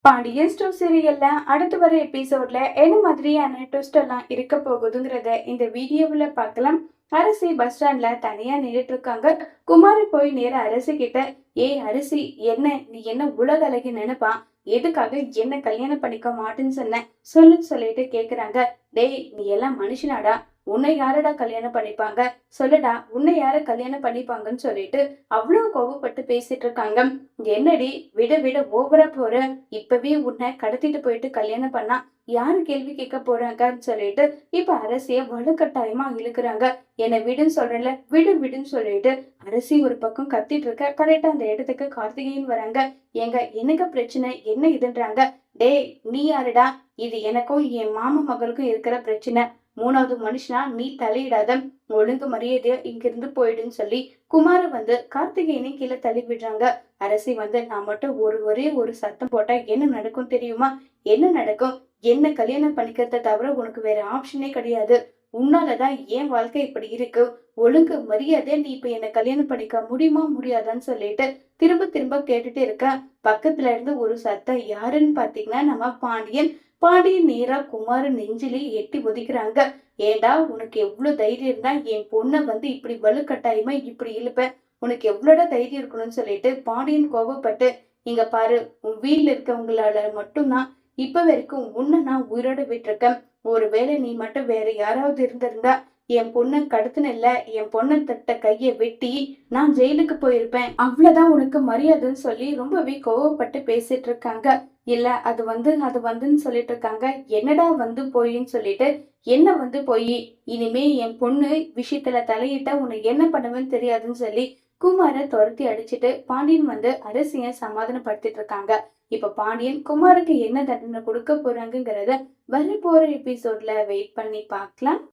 Pandian store சீரியல்ல அடுத்து வர எபிசோட்ல என்ன மாதிரியான ட்விஸ்ட் எல்லாம் இருக்க போகுதுங்கிறத இந்த வீடியோவில் பார்க்கலாம். அரசி பஸ் ஸ்டாண்ட்ல தனியா நின்றுட்டு இருக்காங்க. குமாரி போய் நேர அரசி கிட்ட, ஏய் அரசி, என்ன நீ என்ன உலக அழகி நினைப்பா, எதுக்காக என்ன கல்யாணம் பண்ணிக்க மாட்டேன்னு சொன்ன சொல்லுன்னு சொல்லிட்டு கேக்குறாங்க. டேய், நீ எல்லாம் மனுஷனாடா, உன்னை யாரடா கல்யாணம் பண்ணிப்பாங்க, சொல்லுடா, உன்னை யார கல்யாணம் பண்ணிப்பாங்கன்னு சொல்லிட்டு அவ்வளவு கோபப்பட்டு பேசிட்டு இருக்காங்க. என்னடி விட விட ஓவரா போற, இப்பவே உன்னை கடத்திட்டு போயிட்டு கல்யாணம் பண்ணா யாரு கேள்வி கேட்க போறாங்கன்னு சொல்லிட்டு இப்ப அரசிய வலுக்கட்டாயமா இழுக்கிறாங்க. என்னை விடுன்னு சொல்றேன்ல, விடு விடுன்னு சொல்லிட்டு அரசி ஒரு பக்கம் கத்திட்டு இருக்க. கரெக்டா அந்த இடத்துக்கு கார்த்திகேயன் வராங்க. ஏங்க, என்னங்க பிரச்சனை, என்ன இதுன்றாங்க. டேய், நீ யாருடா, இது எனக்கும் என் மாமா மகளுக்கும் இருக்கிற பிரச்சனை, மூணாவது மனுஷனா நீ தலையிடாத, ஒழுங்கு மரியாதையா இங்கிருந்து போயிடுன்னு சொல்லி குமார கார்த்திகேயனை கீழே தள்ளி விடுறாங்க. அரசி நான் மட்டும் ஒரே ஒரு சத்தம் போட்டா என்ன நடக்கும் தெரியுமா, என்ன நடக்கும், என்ன கல்யாணம் பண்ணிக்கிறத தவிர உனக்கு வேற ஆப்ஷனே கிடையாது, உன்னாலதான் என் வாழ்க்கை இப்படி இருக்கு, ஒழுங்கு மரியாதை நீ இப்ப என்ன கல்யாணம் பண்ணிக்க முடியுமா முடியாதான்னு சொல்லிட்டு திரும்ப திரும்ப கேட்டுட்டு இருக்க. பக்கத்துல இருந்து ஒரு சத்தம், யாருன்னு பாத்தீங்கன்னா நம்ம பாண்டியன். பாண்டியன் நேரா குமார நெஞ்சிலே எட்டி ஒதிக்கிறாங்க. ஏண்டா, உனக்கு எவ்வளவு தைரியம் இருந்தா என் பொண்ணை இப்படி வலுக்கட்டாயமா இப்படி இழுப்ப, உனக்கு எவ்வளோட தைரியம் இருக்கணும்னு சொல்லிட்டு பாண்டியன் கோபப்பட்டு, இங்க பாரு, உன் வீட்டுல இருக்கவங்களால மட்டும்தான் இப்ப வரைக்கும் உன்னை நான் உயிரோட விட்டுருக்கேன், ஒருவேளை நீ மட்டும் வேற யாராவது இருந்திருந்தா என் பொண்ணை கடத்தின, என் பொண்ணை தட்ட கையை வெட்டி நான் ஜெயிலுக்கு போயிருப்பேன், அவ்வளவுதான் உனக்கு மரியாதைன்னு சொல்லி ரொம்பவே கோவப்பட்டு பேசிட்டு இருக்காங்க. இல்ல அது வந்துன்னு சொல்லிட்டு இருக்காங்க. என்னடா போயின்னு சொல்லிட்டு, என்ன போய், இனிமே என் பொண்ணு விஷயத்துல தலையிட்ட உன்னை என்ன பண்ணுவேன்னு தெரியாதுன்னு சொல்லி குமார துரத்தி அடிச்சுட்டு பாண்டியன் அரசிய சமாதானப்படுத்திட்டு இருக்காங்க. இப்ப பாண்டியன் குமாருக்கு என்ன தண்டனை கொடுக்க போறாங்கிறத வர போற எபிசோட்ல வெயிட் பண்ணி பார்க்கலாம்.